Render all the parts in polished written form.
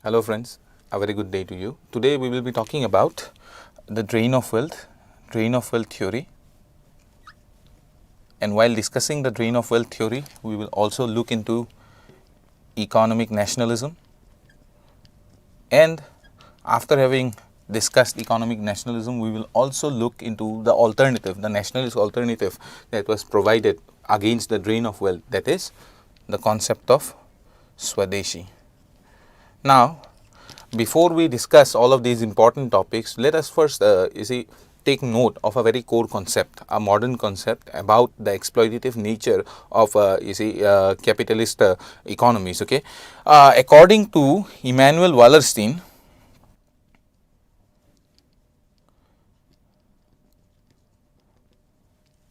Hello friends, a very good day to you. Today we will be talking about the drain of wealth theory. And while discussing the drain of wealth theory, we will also look into economic nationalism. And after having discussed economic nationalism, we will also look into the alternative, the nationalist alternative that was provided against the drain of wealth, that is the concept of Swadeshi. Now, before we discuss all of these important topics, let us first take note of a very core concept, a modern concept about the exploitative nature of capitalist economies. Okay, according to Immanuel Wallerstein,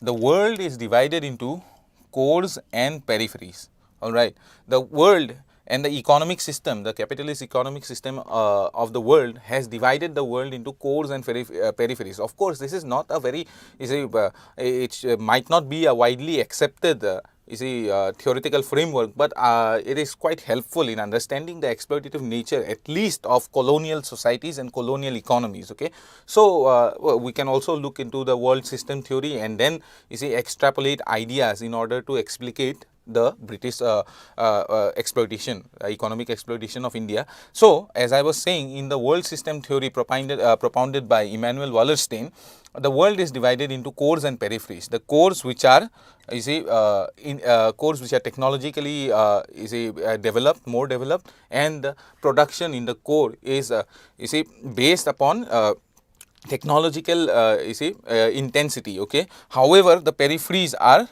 the world is divided into cores and peripheries. All right, the world and the economic system, the capitalist economic system of the world has divided the world into cores and peripheries. Of course, this is not a very, it might not be a widely accepted theoretical framework, but it is quite helpful in understanding the exploitative nature, at least of colonial societies and colonial economies. Okay, so we can also look into the world system theory and then extrapolate ideas in order to explicate the British economic exploitation of India. So, as I was saying, in the world system theory propounded by Immanuel Wallerstein, the world is divided into cores and peripheries. The cores which are cores which are technologically developed, more developed, and the production in the core is based upon technological intensity. Okay, however, the peripheries are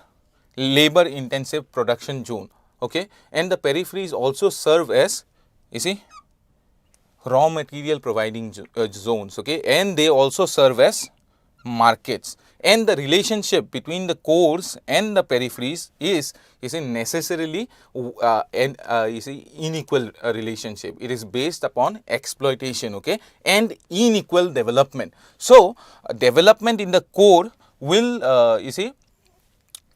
labor intensive production zone. Okay, and the peripheries also serve as raw material providing zones. Okay, and they also serve as markets, and the relationship between the cores and the peripheries is necessarily unequal relationship. It is based upon exploitation, okay, and unequal development. So development in the core will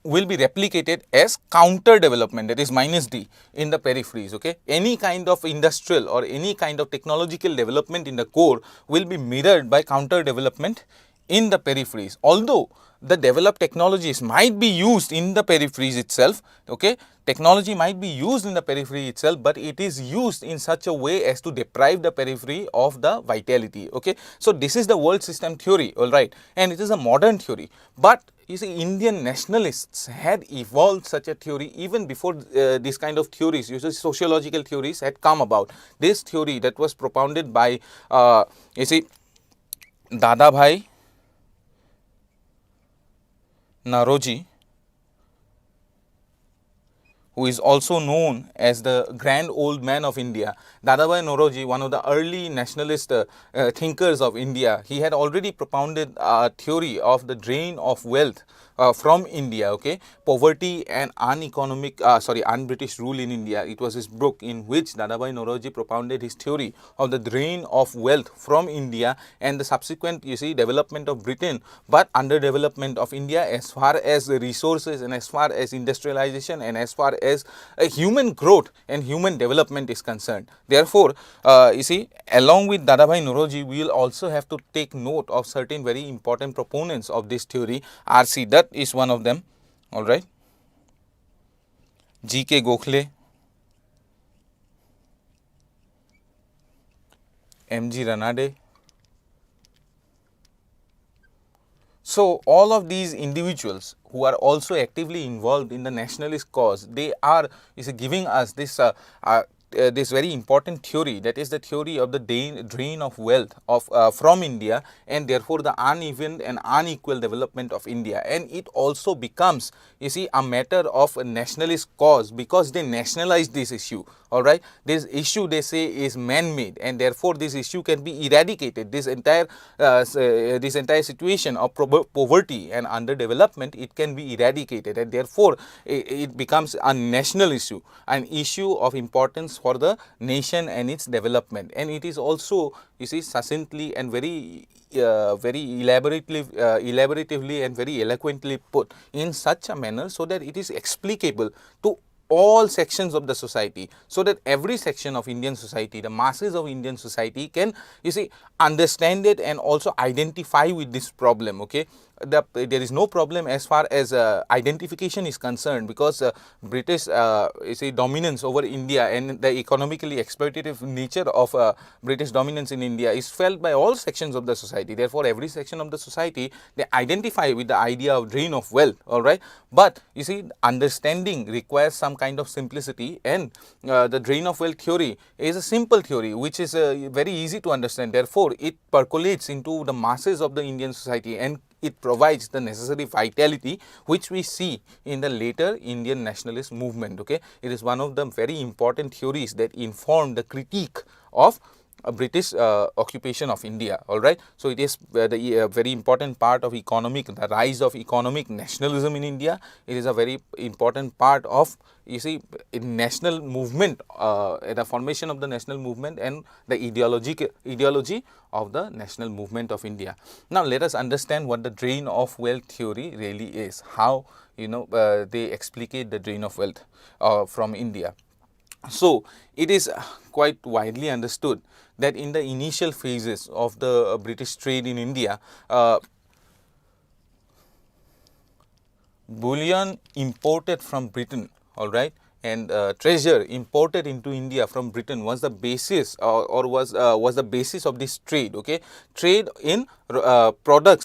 will be replicated as counter development, that is minus D, in the peripheries. Okay, any kind of industrial or any kind of technological development in the core will be mirrored by counter development in the peripheries. Although the developed technologies might be used in the peripheries itself, okay, technology might be used in the periphery itself, but it is used in such a way as to deprive the periphery of the vitality. Okay, so this is the world system theory, all right, and it is a modern theory. But you see, Indian nationalists had evolved such a theory even before this kind of theories, usually sociological theories, had come about. This theory that was propounded by Dadabhai Naoroji, who is also known as the grand old man of India. Dadabhai Naoroji, one of the early nationalist thinkers of India, he had already propounded a theory of the drain of wealth from India. Okay, poverty and un-British rule in India. It was his book in which Dadabhai Naoroji propounded his theory of the drain of wealth from India and the subsequent development of Britain, but underdevelopment of India as far as the resources and as far as industrialization and as far as human growth and human development is concerned. Therefore, along with Dadabhai Naoroji, we will also have to take note of certain very important proponents of this theory. R.C. Dutt is one of them, all right. G.K. Gokhale, M.G. Ranade. So all of these individuals who are also actively involved in the nationalist cause, they are giving us this this very important theory, that is the theory of the drain of wealth from India, and therefore the uneven and unequal development of India. And it also becomes a matter of a nationalist cause because they nationalize this issue. All right, this issue, they say, is man-made, and therefore this issue can be eradicated. This entire situation of poverty and underdevelopment, it can be eradicated, and therefore it becomes a national issue, an issue of importance for the nation and its development. And it is also, succinctly and very elaboratively and very eloquently put in such a manner so that it is explicable to all sections of the society, so that every section of Indian society, the masses of Indian society can, you see, understand it and also identify with this problem. Okay, there is no problem as far as identification is concerned, because British you see dominance over India and the economically exploitative nature of British dominance in India is felt by all sections of the society. Therefore, every section of the society, they identify with the idea of drain of wealth. All right, but you see, understanding requires some kind of simplicity, and the drain of wealth theory is a simple theory which is very easy to understand. Therefore, it percolates into the masses of the Indian society, and it provides the necessary vitality which we see in the later Indian nationalist movement. Okay, it is one of the very important theories that inform the critique of British occupation of India. All right, so it is the very important part of the rise of economic nationalism in India. It is a very important part of, you see, national movement, the formation of the national movement and the ideology of the national movement of India. Now, let us understand what the drain of wealth theory really is. How, you know, they explicate the drain of wealth from India. So, it is quite widely understood that in the initial phases of the British trade in India, bullion imported from Britain, all right, and treasure imported into India from Britain was the basis, or was the basis of this trade. Okay, trade in products.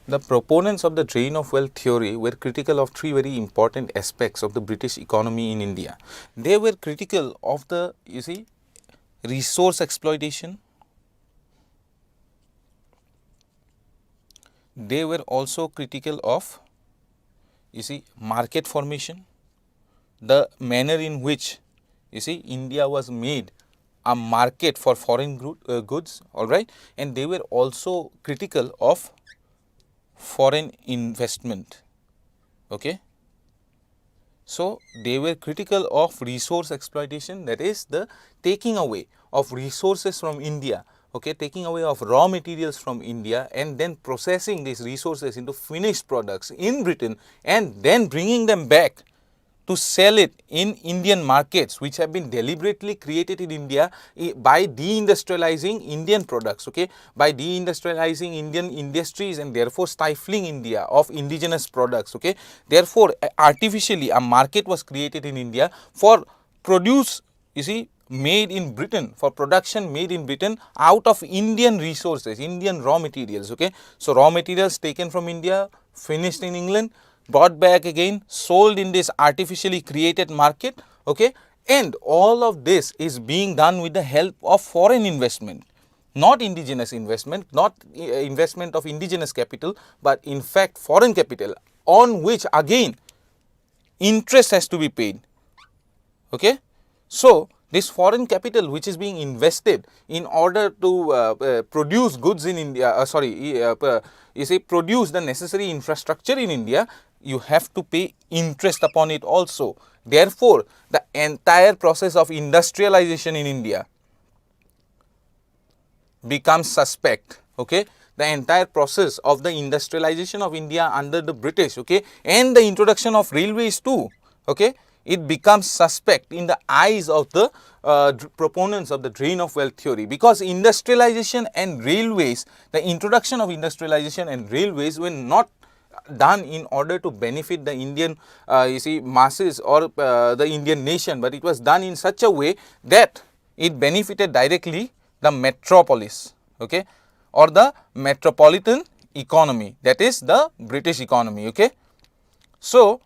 The proponents of the drain of wealth theory were critical of three very important aspects of the British economy in India. They were critical of the, you see, resource exploitation. They were also critical of, you see, market formation, the manner in which, you see, India was made a market for foreign goods, all right, and they were also critical of foreign investment. Okay. So, they were critical of resource exploitation, that is the taking away of resources from India, okay, taking away of raw materials from India and then processing these resources into finished products in Britain and then bringing them back to sell it in Indian markets, which have been deliberately created in India by deindustrializing Indian products, okay, by deindustrializing Indian industries and therefore stifling India of indigenous products, okay. Therefore, artificially a market was created in India for produce, you see, made in Britain, for production made in Britain out of Indian resources, Indian raw materials, okay. So, raw materials taken from India, finished in England, brought back again, sold in this artificially created market, okay, and all of this is being done with the help of foreign investment, not indigenous investment, not investment of indigenous capital, but in fact foreign capital, on which again interest has to be paid, okay. So, this foreign capital which is being invested in order to produce goods in India, you see, produce the necessary infrastructure in India, you have to pay interest upon it also. Therefore, the entire process of industrialization in India becomes suspect. Okay, the entire process of the industrialization of India under the British, okay, and the introduction of railways too, okay, it becomes suspect in the eyes of the proponents of the drain of wealth theory, because industrialization and railways, the introduction of industrialization and railways were not done in order to benefit the Indian you see, masses or the Indian nation, but it was done in such a way that it benefited directly the metropolis, okay, or the metropolitan economy, that is the British economy. Okay. So,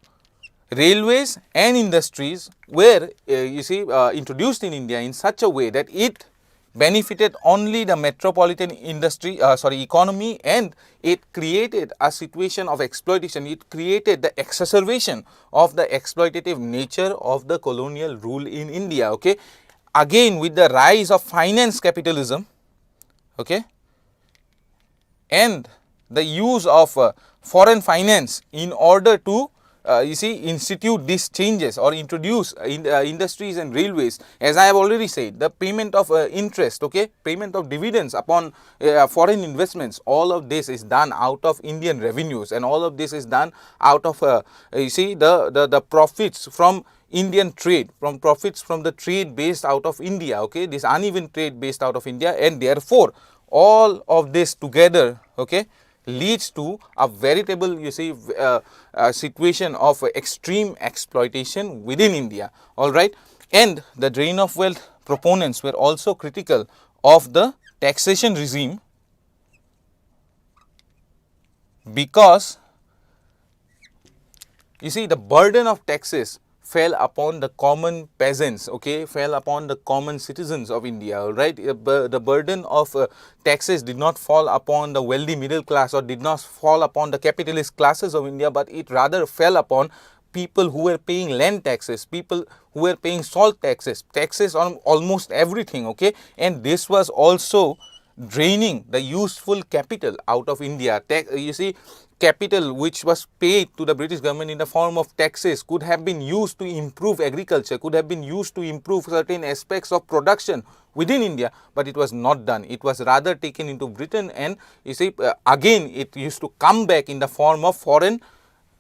railways and industries were you see, introduced in India in such a way that it benefited only the metropolitan economy, and it created a situation of exploitation. It created the exacerbation of the exploitative nature of the colonial rule in India. Okay. Again, with the rise of finance capitalism, okay, and the use of foreign finance in order to you see, institute these changes or introduce industries and railways, as I have already said, the payment of interest, okay, payment of dividends upon foreign investments, all of this is done out of Indian revenues, and all of this is done out of you see, the profits from Indian trade, from profits from the trade based out of India, okay, this uneven trade based out of India, and therefore all of this together, okay, leads to a veritable, you see, situation of extreme exploitation within India. All right. And the drain of wealth proponents were also critical of the taxation regime, because you see, the burden of taxes fell upon the common peasants, okay, fell upon the common citizens of India, all right. The burden of taxes did not fall upon the wealthy middle class, or did not fall upon the capitalist classes of India, but it rather fell upon people who were paying land taxes, people who were paying salt taxes, taxes on almost everything, okay. And this was also draining the useful capital out of India. You see, capital which was paid to the British government in the form of taxes could have been used to improve agriculture, could have been used to improve certain aspects of production within India, but it was not done. It was rather taken into Britain, and you see, again it used to come back in the form of foreign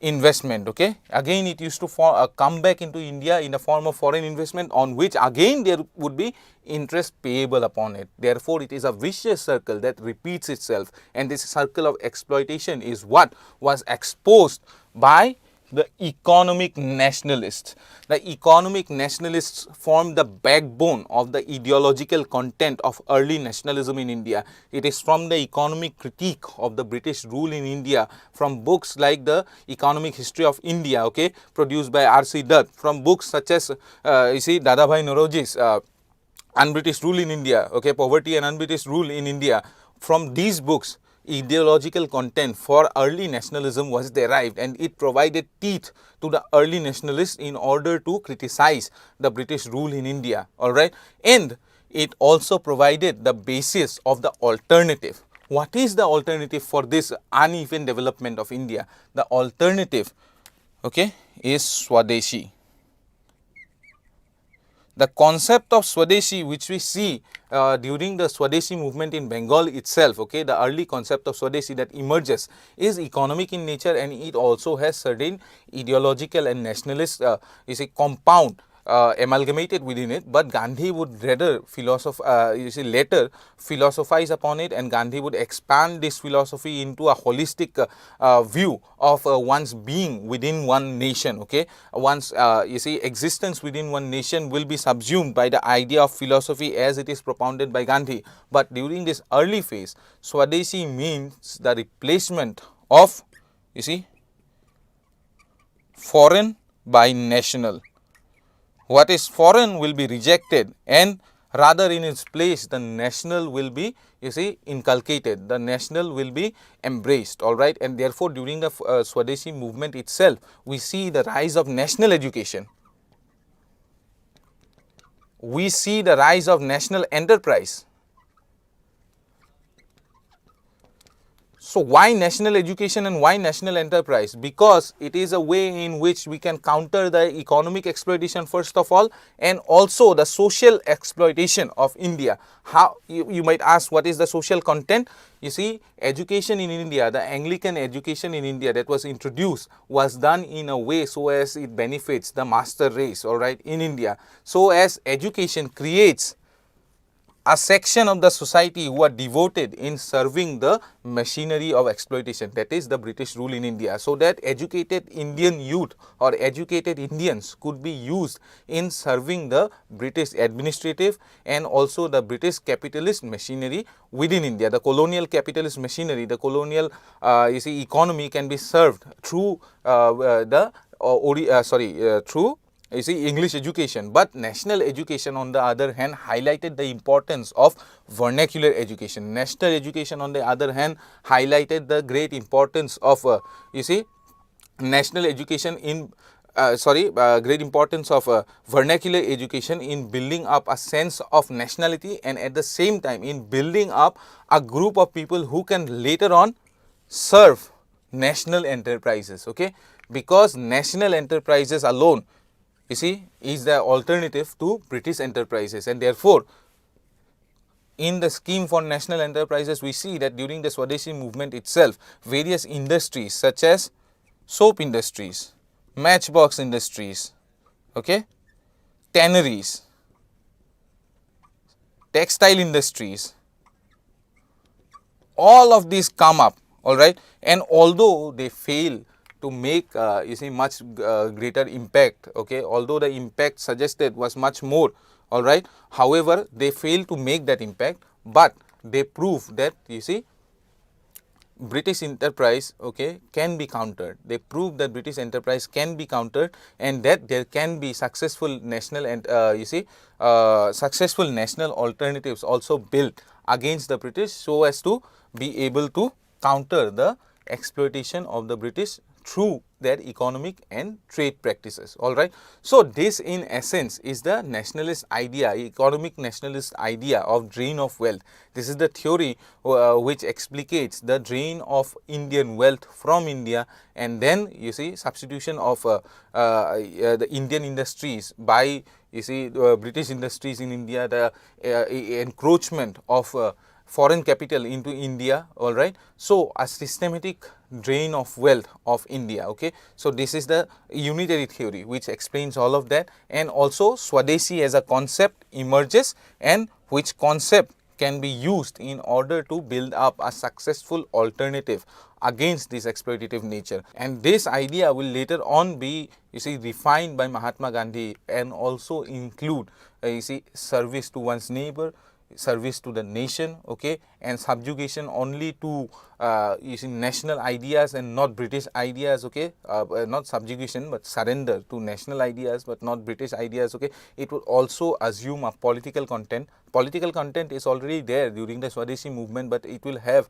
investment, okay. Again it used to come back into India in the form of foreign investment, on which again there would be interest payable upon it. Therefore, it is a vicious circle that repeats itself, and this circle of exploitation is what was exposed by the economic nationalists. The economic nationalists formed the backbone of the ideological content of early nationalism in India. It is from the economic critique of the British rule in India, from books like the Economic History of India, okay, produced by R.C. Dutt, from books such as you see, Dadabhai Naoroji's Un-British Rule in India, okay, Poverty and Un-British Rule in India. From these books, ideological content for early nationalism was derived, and it provided teeth to the early nationalists in order to criticize the British rule in India, all right. And it also provided the basis of the alternative. What is the alternative for this uneven development of India? The alternative, okay, is Swadeshi. The concept of Swadeshi, which we see during the Swadeshi movement in Bengal itself, okay, the early concept of Swadeshi that emerges is economic in nature, and it also has certain ideological and nationalist you see, compound amalgamated within it. But Gandhi would rather later philosophize upon it, and Gandhi would expand this philosophy into a holistic view of one's being within one nation, okay. One's you see, existence within one nation will be subsumed by the idea of philosophy as it is propounded by Gandhi. But during this early phase, Swadeshi means the replacement of, you see, foreign by national. What is foreign will be rejected, and rather in its place the national will be, you see, inculcated, the national will be embraced, all right. And therefore, during the Swadeshi movement itself, we see the rise of national education. we see the rise of national enterprise. So why national education and why national enterprise? Because it is a way in which we can counter the economic exploitation first of all, and also the social exploitation of India. How you might ask, what is the social content? You see, education in India, the Anglican education in India that was introduced was done in a way so as it benefits the master race, all right, in India. So as education creates a section of the society who are devoted in serving the machinery of exploitation, that is the British rule in India, so that educated Indian youth or educated Indians could be used in serving the British administrative and also the British capitalist machinery within India. The colonial capitalist machinery, the colonial economy can be served through through English education. But national education on the other hand highlighted the importance of vernacular education. National education on the other hand highlighted the great importance of national education in great importance of vernacular education in building up a sense of nationality, and at the same time in building up a group of people who can later on serve national enterprises, okay, because national enterprises alone, you see, is the alternative to British enterprises. And therefore, in the scheme for national enterprises, we see that during the Swadeshi movement itself, various industries such as soap industries, matchbox industries, okay, tanneries, textile industries, all of these come up, all right, and although they fail to make much greater impact, okay, although the impact suggested was much more, all right, however they fail to make that impact, but they prove that British enterprise, okay, can be countered. They prove that British enterprise can be countered, and that there can be successful national and successful national alternatives also built against the British, so as to be able to counter the exploitation of the British through their economic and trade practices, all right. So this in essence is the nationalist idea, economic nationalist idea of drain of wealth. This is the theory which explicates the drain of Indian wealth from India, and then substitution of the Indian industries by British industries in India, the encroachment of foreign capital into India, all right. So a systematic drain of wealth of India, okay. So this is the unitary theory which explains all of that, and also Swadeshi as a concept emerges, and which concept can be used in order to build up a successful alternative against this exploitative nature. And this idea will later on be refined by Mahatma Gandhi, and also include service to one's neighbor, service to the nation, okay, and subjugation only to national ideas and not British ideas, okay, not subjugation but surrender to national ideas but not British ideas, okay. It will also assume a political content. Political content is already there during the Swadeshi movement, but it will have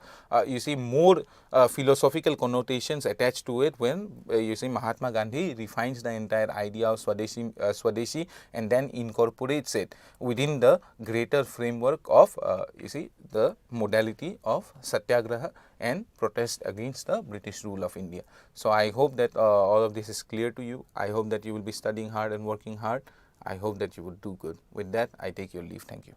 more philosophical connotations attached to it when Mahatma Gandhi refines the entire idea of Swadeshi and then incorporates it within the greater framework of the modality of satyagraha and protest against the British rule of India. So I hope that all of this is clear to you. I hope that you will be studying hard and working hard. I hope that you will do good. With that, I take your leave. Thank you.